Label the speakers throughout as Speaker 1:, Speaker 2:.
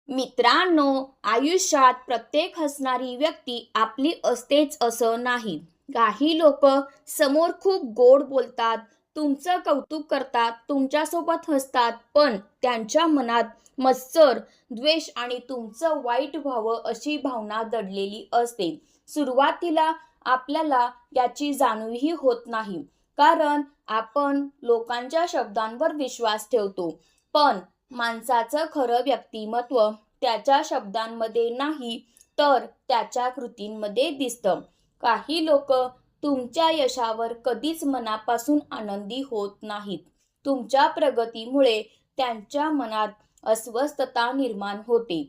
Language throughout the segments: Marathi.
Speaker 1: मित्रांनो, आयुष्यात प्रत्येक हसणारी व्यक्ती आपली असतेच असं नाही. काही लोक समोर खूप गोड बोलतात, तुमचं कौतुक करतात, तुमच्यासोबत हसतात, पण त्यांच्या मनात मत्सर, द्वेष आणि तुमचं वाईट व्हावं अशी भावना दडलेली असते. सुरुवातीला आपल्याला याची जाणीवही होत नाही, कारण आपण लोकांच्या शब्दांवर विश्वास ठेवतो. पण माणसाचं खरं व्यक्तिमत्व त्याच्या शब्दांमध्ये नाही, तर त्याच्या कृतींमध्ये दिसतं. काही लोक तुमच्या यशावर कधीच मनापासून आनंदी होत नाहीत. तुमच्या प्रगतीमुळे त्यांच्या मनात अस्वस्थता निर्माण होते.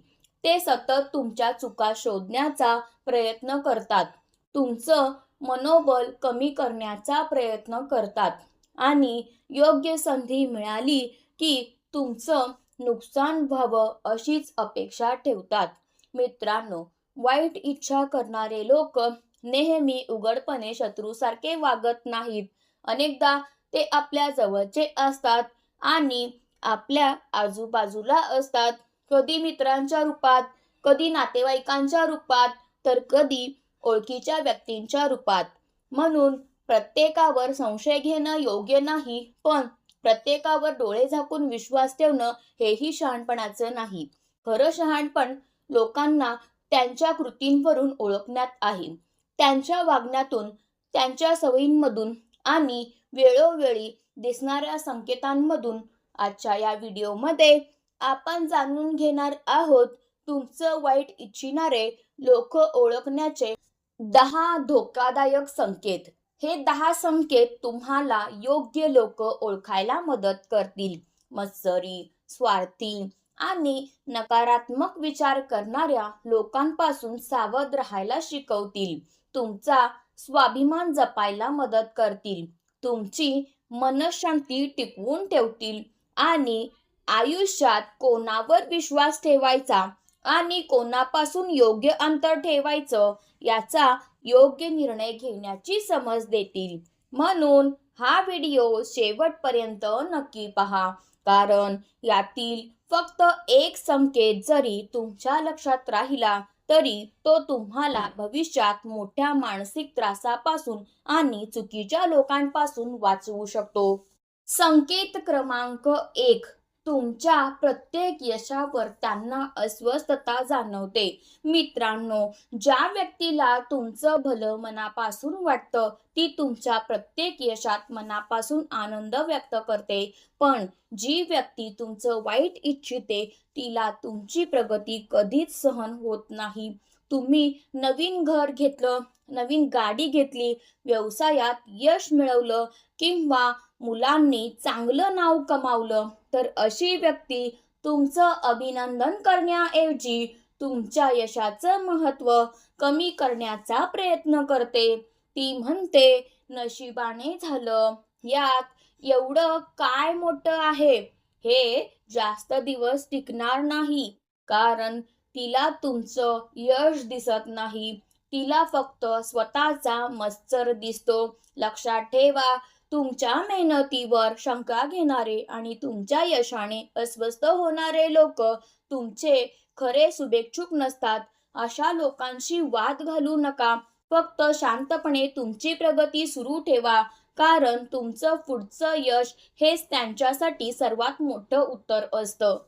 Speaker 1: ते सतत तुमच्या चुका शोधण्याचा प्रयत्न करतात, तुमचं मनोबल कमी करण्याचा प्रयत्न करतात आणि योग्य संधी मिळाली की तुमचं नुकसान व्हावं अशीच अपेक्षा ठेवतात. मित्रांनो, वाईट इच्छा करणारे लोक नेहमी उघडपणे शत्रूसारखे वागत नाहीत. अनेकदा ते आपल्या जवळचे असतात आणि आपल्या आजूबाजूला असतात. कधी मित्रांच्या रूपात, कधी नातेवाईकांच्या रूपात, तर कधी ओळखीच्या व्यक्तींच्या रूपात. म्हणून प्रत्येकावर संशय घेणं योग्य नाही, पण प्रत्येकावर डोळे झाकून विश्वास ठेवणं हेही शहाणपणाचं नाही. खरं शहाणपण लोकांना त्यांच्या कृतींवरून ओळखण्यात आहे, त्यांच्या वागण्यातून, त्यांच्या सवयींमधून आणि वेळोवेळी दिसणाऱ्या संकेतांमधून. आजच्या या व्हिडिओमध्ये आपण जाणून घेणार आहोत तुमचं वाईट इच्छिणारे लोक ओळखण्याचे 10 धोकादायक संकेत. हे 10 संकेत तुम्हाला योग्य लोक ओळखायला मदत करतील. मत्सरी, स्वार्थी आणि नकारात्मक विचार करणाऱ्या लोकांपासून सावध राहायला शिकवतील. तुमचा स्वाभिमान जपायला मदत करतील, तुमची मनःशांती टिकवून ठेवतील आणि आयुष्यात कोणावर विश्वास ठेवायचा आणि कोणापासून योग्य अंतर ठेवायचं याचा योग्य निर्णय घेण्याची समज देतील. म्हणून हा व्हिडिओ शेवटपर्यंत नक्की पहा, कारण यातील फक्त एक संकेत जरी तुमच्या लक्षात राहिला तरी तो तुम्हाला भविष्यात मोठ्या मानसिक त्रासापासून आणि चुकीच्या लोकांपासून वाचवू शकतो. संकेत क्रमांक 1. तुमच्या प्रत्येक यशावर त्यांना अस्वस्थता जाणवते. मित्रांनो, ज्या व्यक्तीला तुमचं भलं मनापासून वाटतं ती तुमच्या प्रत्येक यशात मनापासून आनंद व्यक्त करते. पण जी व्यक्ती तुमचं वाईट इच्छिते तिला तुमची प्रगती कधीच सहन होत नाही. तुम्ही नवीन घर घेतलं, नवीन गाडी घेतली, व्यवसायात यश मिळवलं किंवा मुलांनी चांगलं नाव कमावलं, तर अशी व्यक्ती तुमचं अभिनंदन करण्याऐवजी तुमच्या यशाचं महत्त्व कमी करण्याचा प्रयत्न करते. ती म्हणते, नशिबाने झालं, यात एवढं काय मोठं आहे. हे जास्त दिवस टिकणार नाही, कारण तिला तुमचं यश दिसत नाही, तिला फक्त स्वतःचा मत्सर दिसतो. लक्षात ठेवा, तुमच्या मेहनतीवर शंका घेणारे आणि तुमच्या यशाने अस्वस्थ होणारे लोक तुमचे खरे शुभेच्छुक नसतात. अशा लोकांशी वाद घालू नका. फक्त शांतपणे तुमची प्रगती सुरू ठेवा, कारण तुमचं पुढचं यश हेच त्यांच्यासाठी सर्वात मोठं उत्तर असतं.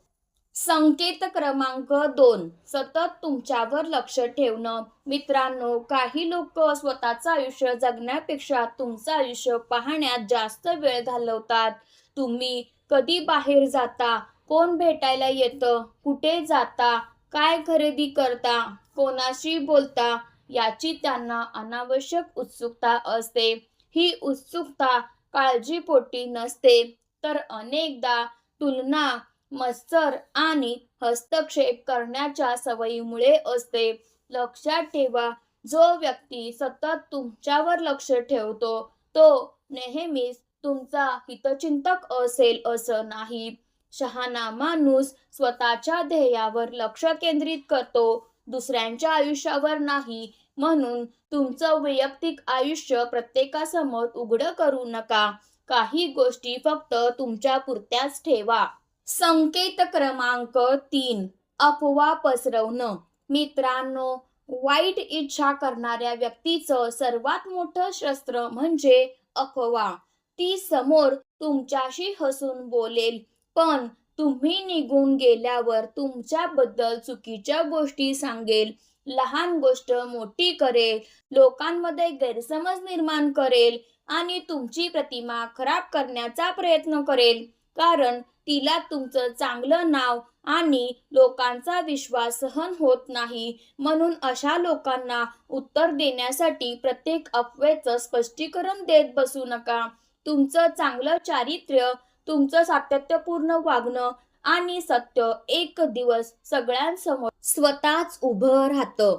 Speaker 1: संकेत क्रमांक 2. सतत तुमच्यावर लक्ष ठेवणं. मित्रांनो, काही लोक स्वतःचं आयुष्य जगण्यापेक्षा तुमचं आयुष्य पाहण्यात जास्त वेळ घालवतात. तुम्ही कधी बाहेर जाता, कोण भेटायला येतं, कुठे जाता, काय खरेदी करता, कोणाशी बोलता याची त्यांना अनावश्यक उत्सुकता असते. ही उत्सुकता काळजीपोटी नसते, तर अनेकदा तुलना, मत्सर आणि हस्तक्षेप करण्याच्या सवयीमुळे असते. लक्षात ठेवा, जो व्यक्ती सतत तुमच्यावर लक्ष ठेवतो तो नेहमीच तुमचा हितचिंतक असेल असं नाही. शहाणा माणूस स्वतःच्या ध्येयावर लक्ष केंद्रित करतो, दुसऱ्यांच्या आयुष्यावर नाही. म्हणून तुमचं वैयक्तिक आयुष्य प्रत्येकासमोर उघडं करू नका. काही गोष्टी फक्त तुमच्या पुरत्याच ठेवा. संकेत क्रमांक 3. अफवा पसरवणं. मित्रांनो, वाईट इच्छा करणाऱ्या व्यक्तीचं सर्वात मोठं शस्त्र म्हणजे अफवा. ती समोर तुमच्याशी हसून बोलेल, पण तुम्ही निघून गेल्यावर तुमच्याबद्दल चुकीच्या गोष्टी सांगेल, लहान गोष्ट मोठी करेल, लोकांमध्ये गैरसमज निर्माण करेल आणि तुमची प्रतिमा खराब करण्याचा प्रयत्न करेल. कारण तिला तुमचं चांगलं नाव आणि लोकांचा विश्वास सहन होत नाही. म्हणून अशा लोकांना उत्तर देण्यासाठी प्रत्येक अफवेचं स्पष्टीकरण देत बसू नका. तुमचं चांगलं चारित्र्य, तुमचं सातत्यपूर्ण वागणं आणि सत्य एक दिवस सगळ्यांसमोर स्वतःच उभं राहतं.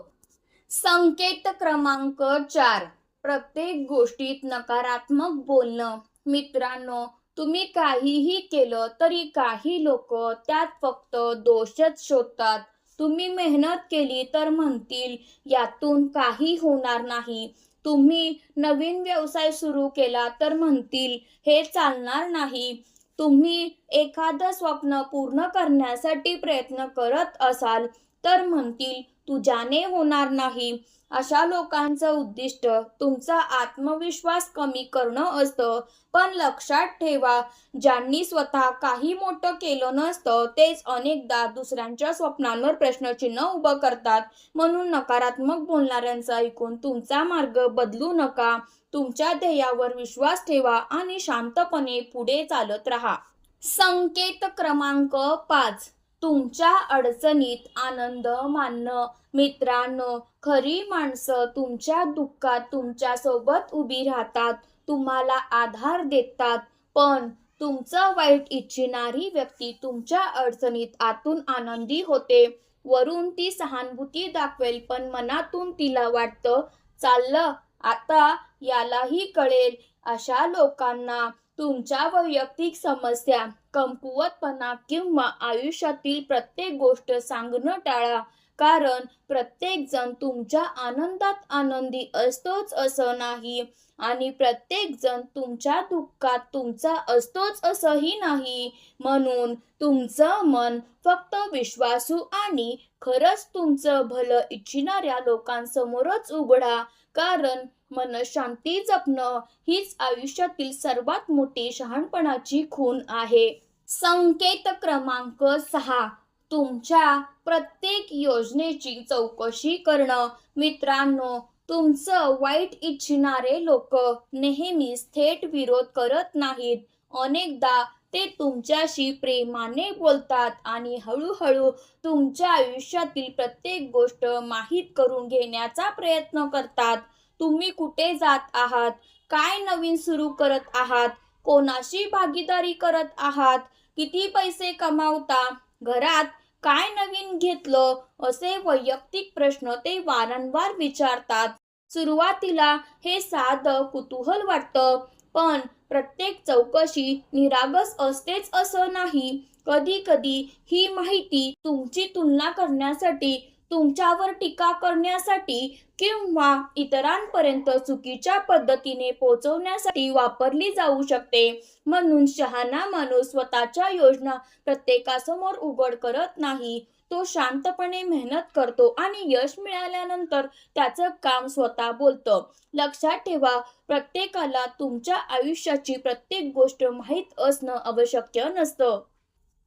Speaker 1: संकेत क्रमांक 4. प्रत्येक गोष्टीत नकारात्मक बोलणं. मित्रांनो, तुम्ही काहीही केलं तरी काही लोक त्यात फक्त दोषच शोधतात. तुम्ही मेहनत केली तर म्हणतील यातून काही होणार नाही. तुम्ही नवीन व्यवसाय सुरू केला तर म्हणतील हे चालणार नाही. तुम्ही एखादं स्वप्न पूर्ण करण्यासाठी प्रयत्न करत असाल तर म्हणतील तुझ्याने होणार नाही. अशा लोकांचं उद्दिष्ट तुमचा आत्मविश्वास कमी करणं असतं. पण लक्षात ठेवा, ज्यांनी स्वतः काही मोठं केलं नसतं तेच अनेकदा दुसऱ्यांच्या स्वप्नांवर प्रश्नचिन्ह उभं करतात. म्हणून नकारात्मक बोलणाऱ्यांचं ऐकून तुमचा मार्ग बदलू नका. तुमच्या ध्येयावर विश्वास ठेवा आणि शांतपणे पुढे चालत राहा. संकेत क्रमांक 5. तुमच्या अडचणीत आनंद मानणं. मित्रांनो, खरी माणसं तुमच्या दुःखात तुमच्यासोबत उभी राहतात, तुम्हाला आधार देतात. पण तुमचं वाईट इच्छिणारी व्यक्ती तुमच्या अडचणीत आतून आनंदी होते. वरून ती सहानुभूती दाखवेल, पण मनातून तिला वाटतं चाललं आता यालाही कळेल. अशा लोकांना तुमच्या वैयक्तिक समस्या, कमकुवतपणा किंवा आयुष्यातील प्रत्येक गोष्ट सांगणं टाळा. कारण प्रत्येक जण तुमच्या आनंदात आनंदी असतोच असं नाही आणि प्रत्येक जण तुमच्या दुःखात तुमचा असतोच असंही नाही. म्हणून तुमचं मन फक्त विश्वासू आणि खरंच तुमचं भलं इच्छिणाऱ्या लोकांसमोरच उघडा. कारण मनःशांती जपणं हीच आयुष्यातील सर्वात मोठी शहाणपणाची खूण आहे. संकेत क्रमांक 6. तुमच्या प्रत्येक योजनेची चौकशी करणं. मित्रांनो, तुमचं वाईट इच्छिणारे लोक नेहमीच थेट विरोध करत नाहीत. अनेकदा ते तुमच्याशी प्रेमाने बोलतात आणि हळूहळू तुमच्या आयुष्यातील प्रत्येक गोष्ट माहीत करून घेण्याचा प्रयत्न करतात. तुम्ही कुठे जात आहात, काय नवीन सुरू करत आहात, कोणाशी भागीदारी करत आहात, किती पैसे कमावता, घरात काय नवीन घेतलं, असे वैयक्तिक प्रश्न ते वारंवार विचारतात. सुरुवातीला हे साधं कुतूहल वाटतं, पण प्रत्येक चौकशी निरागस असतेच असं नाही. कधी कधी ही माहिती तुमची तुलना करण्यासाठी, तुमच्यावर टीका करण्यासाठी किंवा इतरांपर्यंत चुकीच्या पद्धतीने पोहोचवण्यासाठी वापरली जाऊ शकते. म्हणून शहाणा माणूस स्वतःच्या योजना प्रत्येकासमोर उघड करत नाही. तो शांतपणे मेहनत करतो आणि यश मिळाल्यानंतर त्याचं काम स्वतः बोलतं. लक्षात ठेवा, प्रत्येकाला तुमच्या आयुष्याची प्रत्येक गोष्ट माहीत असणं आवश्यक नसतं.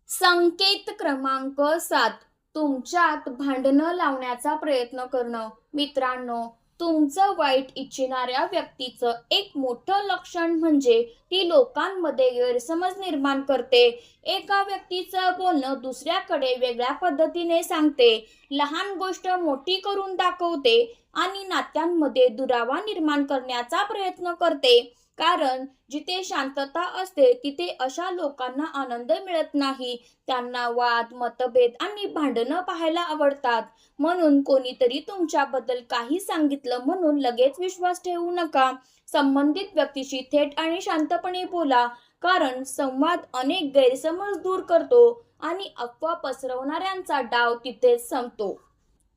Speaker 1: संकेत क्रमांक 7. तुमच्यात भांडणं लावण्याचा प्रयत्न करणं. मित्रांनो, तुमचं वाईट इच्छिणाऱ्या व्यक्तीचं एक मोठं लक्षण म्हणजे ती लोकांमध्ये गैरसमज निर्माण करते. एका व्यक्तीचं बोलणं दुसऱ्याकडे वेगळ्या पद्धतीने सांगते, लहान गोष्ट मोठी करून दाखवते आणि नात्यांमध्ये दुरावा निर्माण करण्याचा प्रयत्न करते. कारण जिथे शांतता असते तिथे अशा लोकांना आनंद मिळत नाही. त्यांना वाद, मतभेद आणि भांडणं पाहायला आवडतात. म्हणून कोणीतरी तुमच्याबद्दल काही सांगितलं म्हणून लगेच विश्वास ठेवू नका. संबंधित व्यक्तीशी थेट आणि शांतपणे बोला. कारण संवाद अनेक गैरसमज दूर करतो आणि अफवा पसरवणाऱ्यांचा डाव तिथेच संपतो.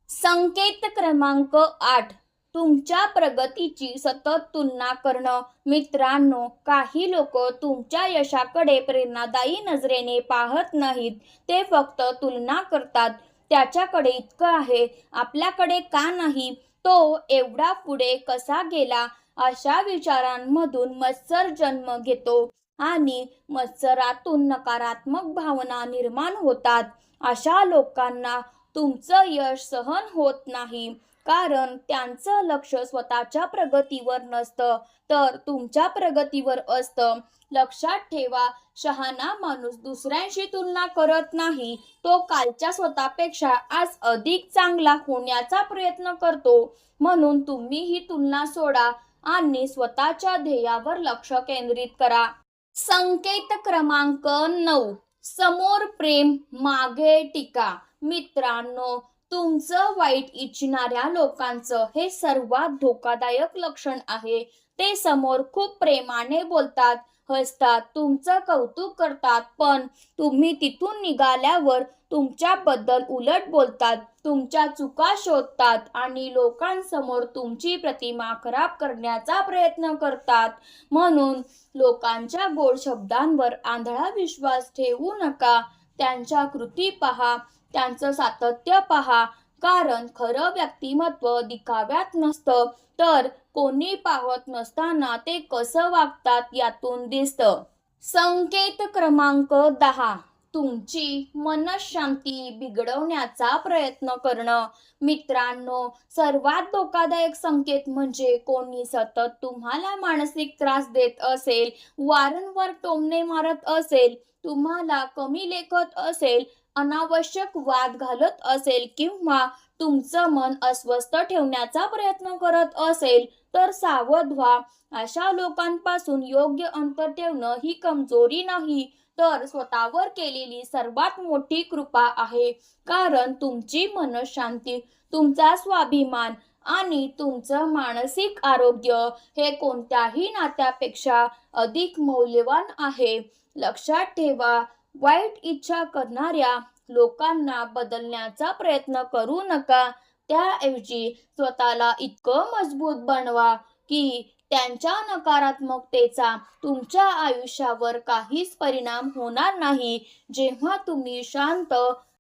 Speaker 1: संकेत क्रमांक 8. तुमच्या प्रगतीची सतत तुलना करणं. मित्रांनो, काही लोक तुमच्या यशाकडे प्रेरणादायी नजरेने पाहत नाहीत, ते फक्त तुलना करतात. त्याच्याकडे इतकं आहे, आपल्याकडे का नाही, तो एवढा पुढे कसा गेला, अशा विचारांमधून मत्सर जन्म घेतो आणि मत्सरातून नकारात्मक भावना निर्माण होतात. अशा लोकांना तुमचं यश सहन होत नाही, कारण त्यांचं लक्ष स्वतःच्या प्रगतीवर नसतं, तर तुमच्या प्रगतीवर असतं. लक्षात ठेवा, शहाणा माणूस दुसऱ्यांशी तुलना करत नाही, तो कालच्या स्वतःपेक्षा आज अधिक चांगला होण्याचा प्रयत्न करतो. म्हणून तुम्ही ही तुलना सोडा आणि स्वतःच्या ध्येयावर लक्ष केंद्रित करा. संकेत क्रमांक 9. समोर प्रेम, मागे टीका. मित्रांनो, तुमचं वाईट इच्छिणाऱ्या लोकांचं हे सर्वात धोकादायक लक्षण आहे. ते समोर खूप प्रेमाने बोलतात, हसतात, तुमचं कौतुक करतात, पण तुम्ही तिथून निघाल्यावर तुमच्याबद्दल उलट बोलतात, तुमच्या चुका शोधतात आणि लोकांसमोर तुमची प्रतिमा खराब करण्याचा प्रयत्न करतात. म्हणून लोकांच्या गोड शब्दांवर आंधळा विश्वास ठेवू नका. त्यांच्या कृती पहा, त्यांचं सातत्य पहा, कारण खरं व्यक्तिमत्व दिखाव्यात नसतं, तर कोणी पाहत नसताना ते कसं वागतात यातून दिसतं. संकेत क्रमांक 10. तुमची मनःशांती बिघडवण्याचा प्रयत्न करणं. मित्रांनो, सर्वात धोकादायक संकेत म्हणजे कोणी सतत तुम्हाला मानसिक त्रास देत असेल, वारंवार टोमणे मारत असेल, तुम्हाला कमी लेखत असेल, अनावश्यक वाद घालत असेल किंवा तुमचं मन अस्वस्थ ठेवण्याचा प्रयत्न करत असेल, तर सावध व्हा. अशा लोकांपासून योग्य अंतर ठेवणं ही कमजोरी नाही, तर स्वतःवर केलेली सर्वात मोठी कृपा आहे. कारण तुमची मनःशांती, तुमचा स्वाभिमान आणि तुमचं मानसिक आरोग्य हे कोणत्याही नात्यापेक्षा अधिक मौल्यवान आहे. लक्षात ठेवा, वाईट इच्छा करणाऱ्या लोकांना बदलण्याचा प्रयत्न करू नका. त्याऐवजी स्वतःला इतकं मजबूत बनवा की त्यांच्या नकारात्मकतेचा तुमच्या आयुष्यावर काहीच परिणाम होणार नाही. जेव्हा तुम्ही शांत,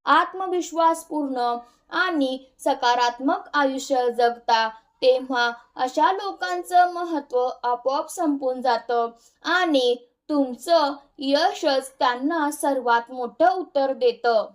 Speaker 1: आत्मविश्वासपूर्ण आणि सकारात्मक आयुष्य जगता, तेव्हा अशा लोकांचं महत्त्व आपोआप संपून जातं आणि तुमचं यशच त्यांना सर्वात मोठं उत्तर देतं.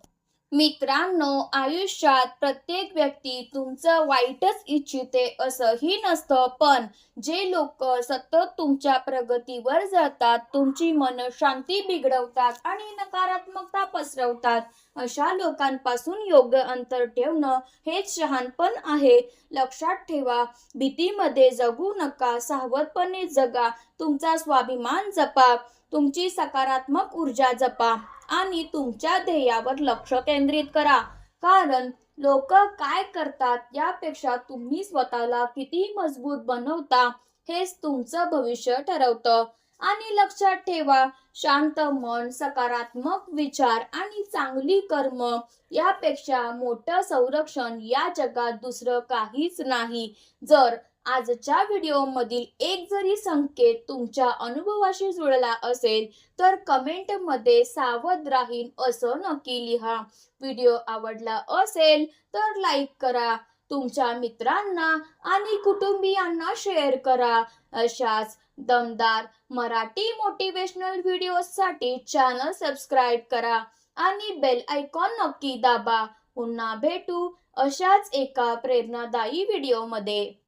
Speaker 1: मित्रांनो, आयुष्यात प्रत्येक व्यक्ती तुमचं वाईटच इच्छिते असंही नसतं, पण जे लोक सतत तुमच्या प्रगतीवर जळतात, तुमची मनःशांती बिघडवतात आणि नकारात्मकता पसरवतात, अशा लोकांपासून योग्य अंतर ठेवणं हेच शहाणपण आहे. लक्षात ठेवा, भीतीमध्ये जगू नका, सावधपणे जगा, तुमचा स्वाभिमान जपा, तुमची सकारात्मक ऊर्जा जपा आणि तुमच्या ध्येयावर लक्ष केंद्रित करा. कारण लोक काय करतात यापेक्षा तुम्ही स्वतःला किती मजबूत बनवता हेच तुमचं भविष्य ठरवतं. आणि लक्षात ठेवा, शांत मन, सकारात्मक विचार आणि चांगली कर्म यापेक्षा मोठं संरक्षण या जगात दुसरं काहीच नाही. जर आजच्या व्हिडिओमधील एक जरी संकेत तुमच्या अनुभवाशी जुळला असेल, तर कमेंटमध्ये सावध राहीन असं नक्की लिहा. व्हिडिओ आवडला असेल तर लाईक करा, तुमच्या मित्रांना आणि कुटुंबियांना शेअर करा. अशाच दमदार मराठी मोटिवेशनल व्हिडिओसाठी चॅनल सबस्क्राईब करा आणि बेल आयकॉन नक्की दाबा. पुन्हा भेटू अशाच एका प्रेरणादायी व्हिडिओमध्ये.